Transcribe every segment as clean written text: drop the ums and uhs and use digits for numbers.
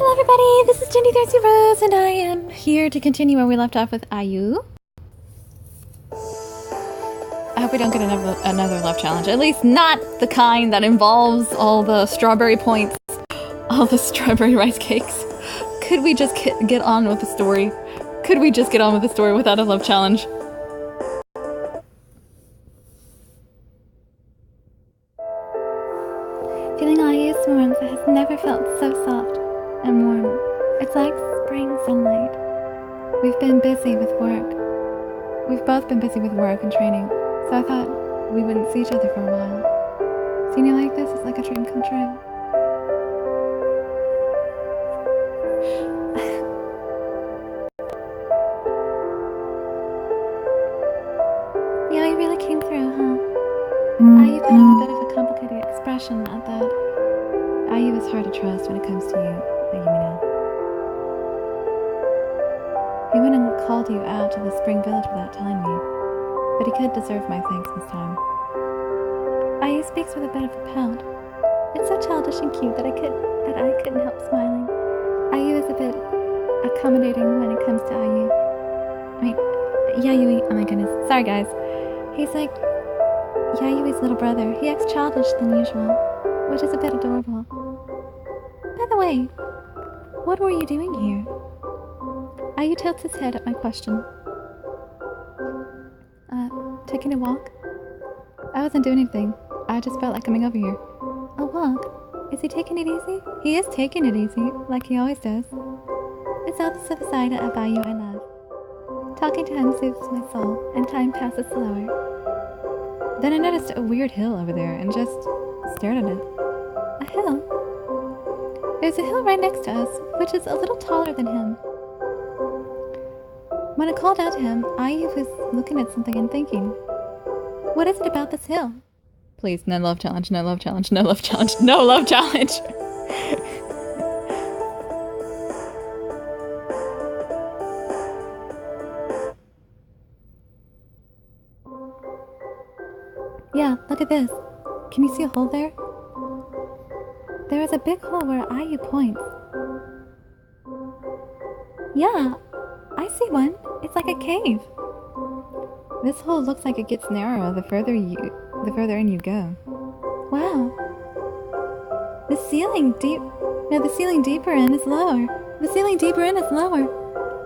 Hello everybody, this is Jenny Artsy-Rose, and I am here to continue where we left off with Ayu. I hope we don't get another love challenge. At least not the kind that involves all the strawberry points, all the strawberry rice cakes. Could we just get on with the story? Could we just get on with the story without a love challenge? Feeling Ayu's warmth has never felt so soft and warm. It's like spring sunlight. We've been busy with work. We've both been busy with work and training, so I thought we wouldn't see each other for a while. Seeing you like this is like a dream come true. Yeah, you really came through, huh? Ayu put on a bit of a complicated expression at that. Ayu is hard to trust when it comes to you, Ayumina. He went and called you out to the spring village without telling me, but he could deserve my thanks this time. Ayu speaks with a bit of a pout. It's so childish and cute that I couldn't help smiling. Ayu is a bit accommodating when it comes to Ayu. I mean, Yayui, oh my goodness, sorry guys. He's like Yayui's little brother. He acts childish than usual, which is a bit adorable. By the way, what were you doing here? Ayu tilts his head at my question. Taking a walk? I wasn't doing anything. I just felt like coming over here. A walk? Is he taking it easy? He is taking it easy, like he always does. It's all the side of Ayu I love. Talking to him soothes my soul, and time passes slower. Then I noticed a weird hill over there and just stared at it. A hill? There's a hill right next to us, which is a little taller than him. When I called out to him, Ayu was looking at something and thinking, what is it about this hill? Please, no love challenge, no love challenge, no love challenge, no love challenge! Yeah, look at this. Can you see a hole there? There is a big hole where Ayu points. Yeah, I see one. It's like a cave. This hole looks like it gets narrower the further in you go. Wow. The ceiling deeper in is lower. The ceiling deeper in is lower.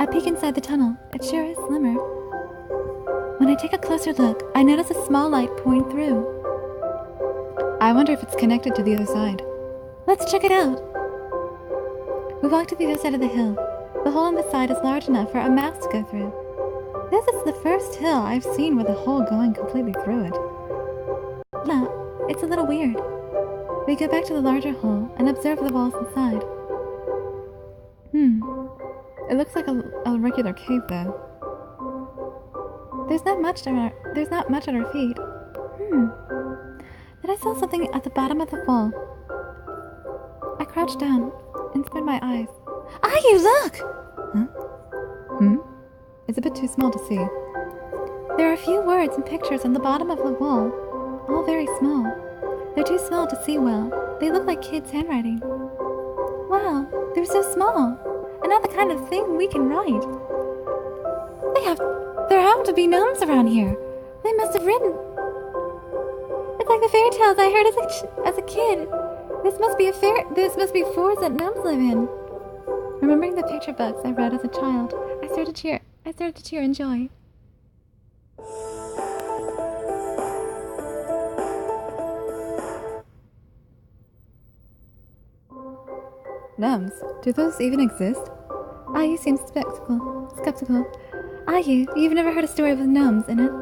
I peek inside the tunnel. It sure is slimmer. When I take a closer look, I notice a small light pouring through. I wonder if it's connected to the other side. Let's check it out. We walk to the other side of the hill. The hole in the side is large enough for a mouse to go through. This is the first hill I've seen with a hole going completely through it. No, it's a little weird. We go back to the larger hole and observe the walls inside. It looks like a regular cave though. There's not much at our feet. Then I saw something at the bottom of the wall. I crouched down and spread my eyes. Ayu, look! Huh? It's a bit too small to see. There are a few words and pictures on the bottom of the wall, all very small. They're too small to see well. They look like kids' handwriting. Wow, they're so small, and not the kind of thing we can write. There have to be gnomes around here. They must have written. It's like the fairy tales I heard as a kid. This must be forests that gnomes live in. Remembering the picture books I read as a child, I started to cheer in joy. Gnomes? Do those even exist? Ayu seems skeptical. Ayu, you've never heard a story with gnomes in it?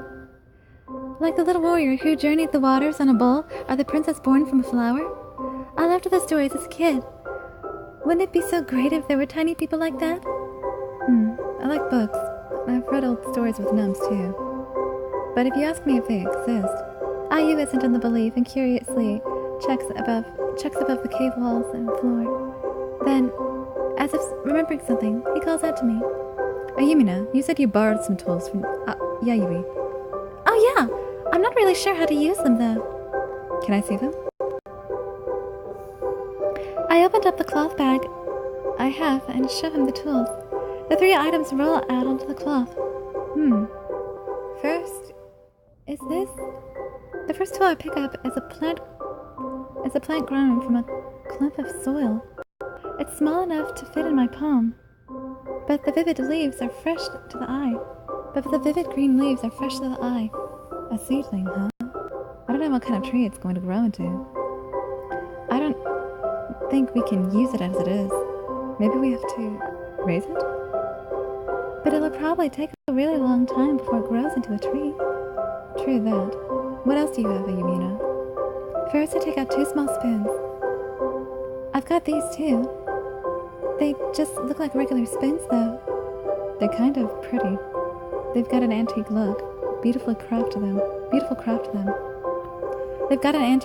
Like the little warrior who journeyed the waters on a bull, or the princess born from a flower? I loved those stories as a kid. Wouldn't it be so great if there were tiny people like that? I like books. I've read old stories with gnomes too. But if you ask me if they exist, Ayu isn't in the belief and curiously checks above the cave walls and floor. Then, as if remembering something, he calls out to me. Ayumina, you said you borrowed some tools from Yayui. Oh yeah! I'm not really sure how to use them though. Can I see them? I opened up the cloth bag I have, and show him the tools. The 3 items roll out onto the cloth. First, is this? The first tool I pick up is a plant grown from a clump of soil. It's small enough to fit in my palm, but the vivid leaves are fresh to the eye. Green leaves are fresh to the eye. A seedling, huh? I don't know what kind of tree it's going to grow into. I don't think we can use it as it is. Maybe we have to raise it? But it'll probably take a really long time before it grows into a tree. True that. What else do you have, Ayumina? First, I take out 2 small spoons. I've got these too. They just look like regular spoons, though. They're kind of pretty. They've got an antique look. Beautiful craft to them. They've got an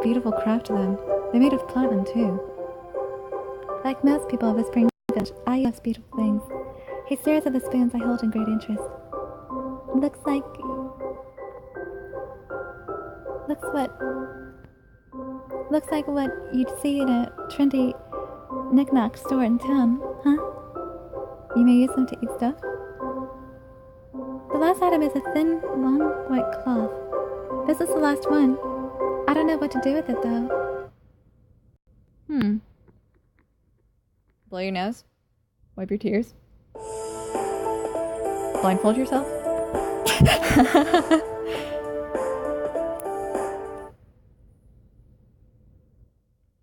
beautiful craft to them. They're made of platinum, too. Like most people of the Spring Village, I use beautiful things. He stares at the spoons I hold in great interest. Looks like what you'd see in a trendy knick-knack store in town, huh? You may use them to eat stuff. The last item is a thin, long white cloth. This is the last one. I don't know what to do with it, though. Blow your nose. Wipe your tears. Blindfold yourself.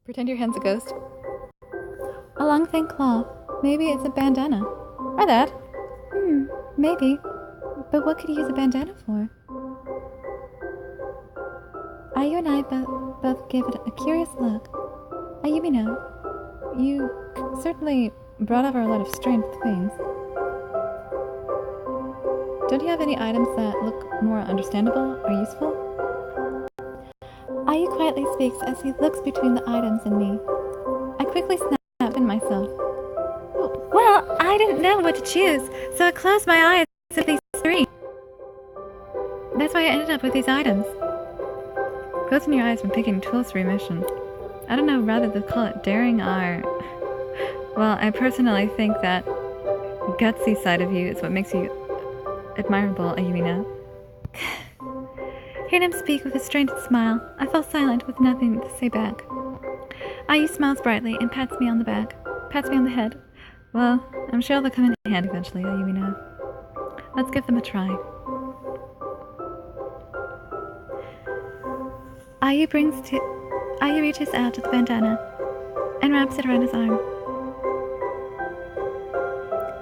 Pretend your hand's a ghost. A long thin cloth. Maybe it's a bandana. Or that. Maybe. But what could you use a bandana for? Ayu and I both give it a curious look. Ayumino, you certainly brought over a lot of strange things. Don't you have any items that look more understandable or useful? Ayu quietly speaks as he looks between the items and me. I quickly snap in myself. Well, I didn't know what to choose, so I closed my eyes at these 3. That's why I ended up with these items. Closing your eyes when picking tools for your mission. I don't know whether to call it daring or... Well, I personally think that gutsy side of you is what makes you admirable, Ayumina. Hearing him speak with a strange smile, I fall silent with nothing to say back. Ayu smiles brightly and pats me on the head. Well, I'm sure they'll come in handy eventually, Ayumina. Let's give them a try. Ayu reaches out to the bandana and wraps it around his arm.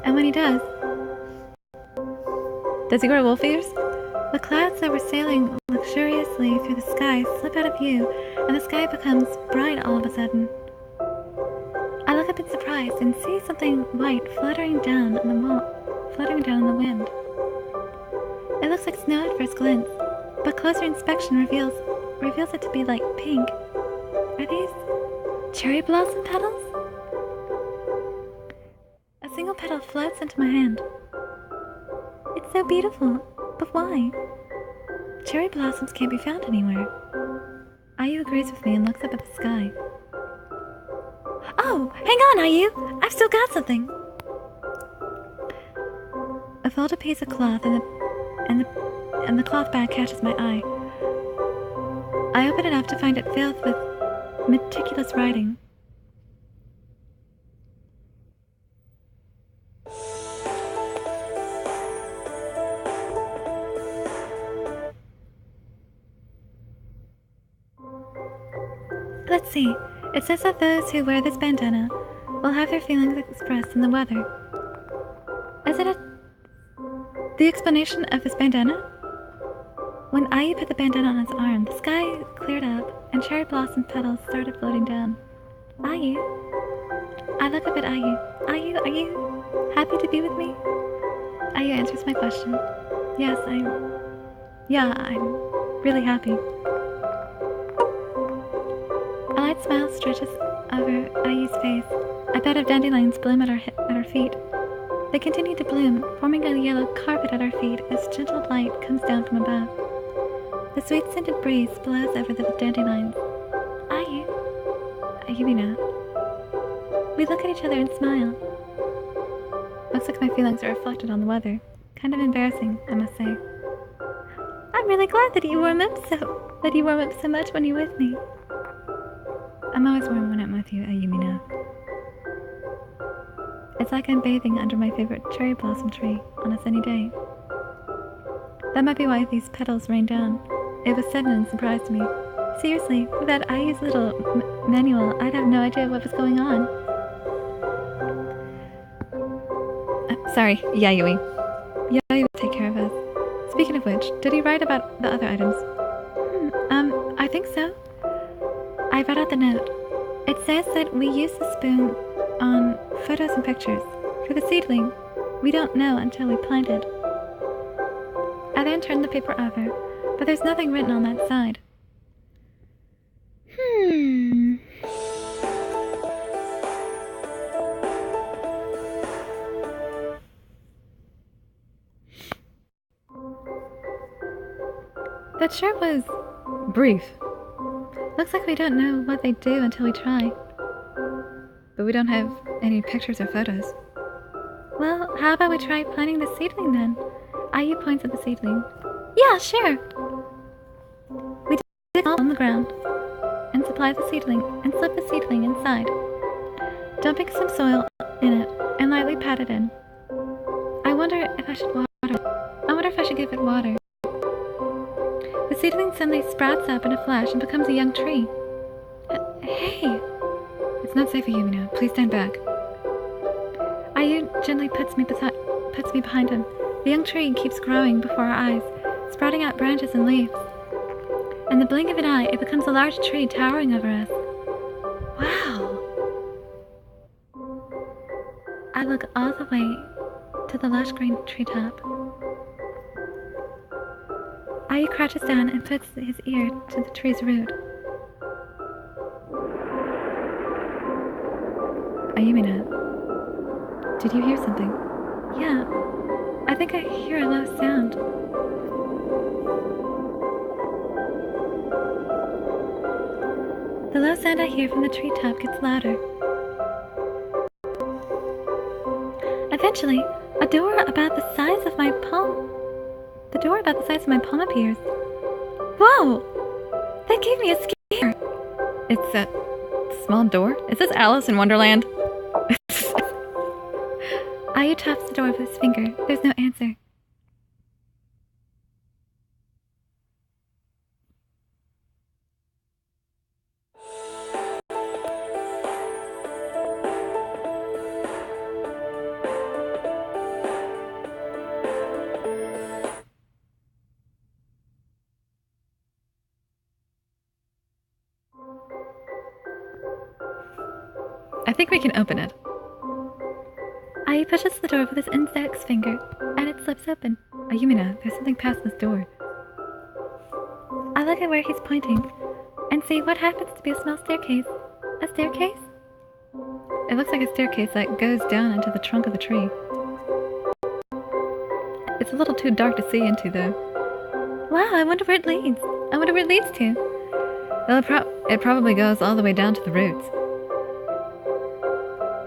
And when he does he grow wolf ears? The clouds that were sailing luxuriously through the sky slip out of view, and the sky becomes bright all of a sudden. I look up in surprise and see something white fluttering down in the wind. It looks like snow at first glance, but closer inspection reveals it to be like pink. Are these cherry blossom petals? A single petal floats into my hand. It's so beautiful, but why? Cherry blossoms can't be found anywhere. Ayu agrees with me and looks up at the sky. Oh, hang on, Ayu! I've still got something! A folded piece of cloth and the cloth bag catches my eye. I open it up to find it filled with meticulous writing. Let's see. It says that those who wear this bandana will have their feelings expressed in the weather. Is it the explanation of this bandana? When Ayu put the bandana on his arm, the sky cleared up and cherry blossom petals started floating down. Ayu? I look up at Ayu. Ayu, are you happy to be with me? Ayu answers my question. Yes, I'm really happy. A light smile stretches over Ayu's face. A bed of dandelions bloom at our feet. They continue to bloom, forming a yellow carpet at our feet as gentle light comes down from above. The sweet-scented breeze blows over the dandelions. Ayumina. We look at each other and smile. Looks like my feelings are reflected on the weather. Kind of embarrassing, I must say. I'm really glad that you warm up so much when you're with me. I'm always warm when I'm with you, Ayumi. It's like I'm bathing under my favorite cherry blossom tree on a sunny day. That might be why these petals rain down. It was sudden and surprised me. Seriously, without Ayu's little manual, I'd have no idea what was going on. Sorry, Yayoi. Yayoi will take care of us. Speaking of which, did he write about the other items? I think so. I read out the note. It says that we use the spoon on photos and pictures. For the seedling, we don't know until we plant it. I then turned the paper over, but there's nothing written on that side. That sure was brief. Looks like we don't know what they do until we try. But we don't have any pictures or photos. Well, how about we try planting the seedling then? Ayu points at the seedling. Yeah, sure! We dig a hole on the ground and supply the seedling and slip the seedling inside, dumping some soil in it and lightly pat it in. I wonder if I should give it water. The seedling suddenly sprouts up in a flash and becomes a young tree. Hey! It's not safe for you, Mina. Please stand back. Ayu gently puts me behind him. The young tree keeps growing before our eyes, sprouting out branches and leaves. In the blink of an eye, it becomes a large tree towering over us. Wow! I look all the way to the lush green treetop. Ayu crouches down and puts his ear to the tree's root. Ayumina, did you hear something? Yeah, I think I hear a low sound. The low sound I hear from the treetop gets louder. Eventually, a door about the size of my palm appears. Whoa! That gave me a scare. It's a small door? Is this Alice in Wonderland? Ayu taps the door with his finger. There's no answer. I think we can open it. Ayu pushes the door with his index finger, and it slips open. Ayumina, there's something past this door. I look at where he's pointing, and see what happens to be a small staircase. A staircase? It looks like a staircase that goes down into the trunk of the tree. It's a little too dark to see into, though. Wow, I wonder where it leads. I wonder where it leads to. Well, it probably goes all the way down to the roots.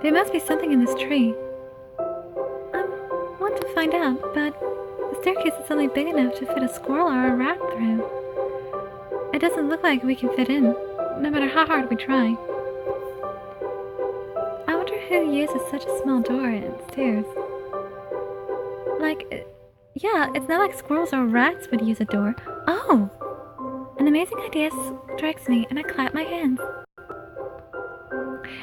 There must be something in this tree. I want to find out, but the staircase is only big enough to fit a squirrel or a rat through. It doesn't look like we can fit in, no matter how hard we try. I wonder who uses such a small door and stairs. Yeah, it's not like squirrels or rats would use a door. Oh! An amazing idea strikes me, and I clap my hands.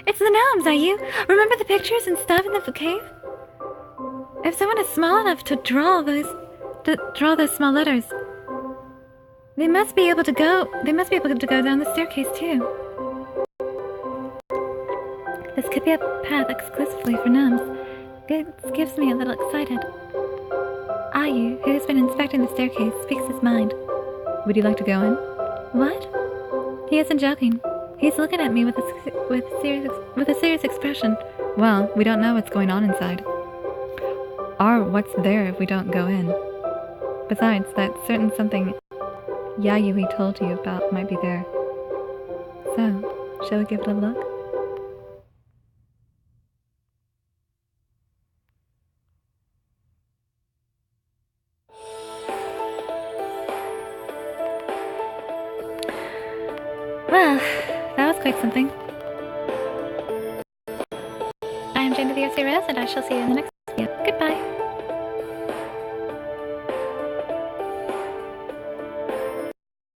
It's the gnomes, Ayu! Remember the pictures and stuff in the cave? If someone is small enough to draw those small letters, they must be able to go down the staircase too. This could be a path exclusively for gnomes. This gives me a little excited. Ayu, who has been inspecting the staircase, speaks his mind. Would you like to go in? What? He isn't joking. He's looking at me with a serious expression. Well, we don't know what's going on inside. Or what's there if we don't go in. Besides, that certain something Yayoi told you about might be there. So, shall we give it a look? Well, that was quite something. I am Jane of the Artsy-Rose, and I shall see you in the next video. Goodbye!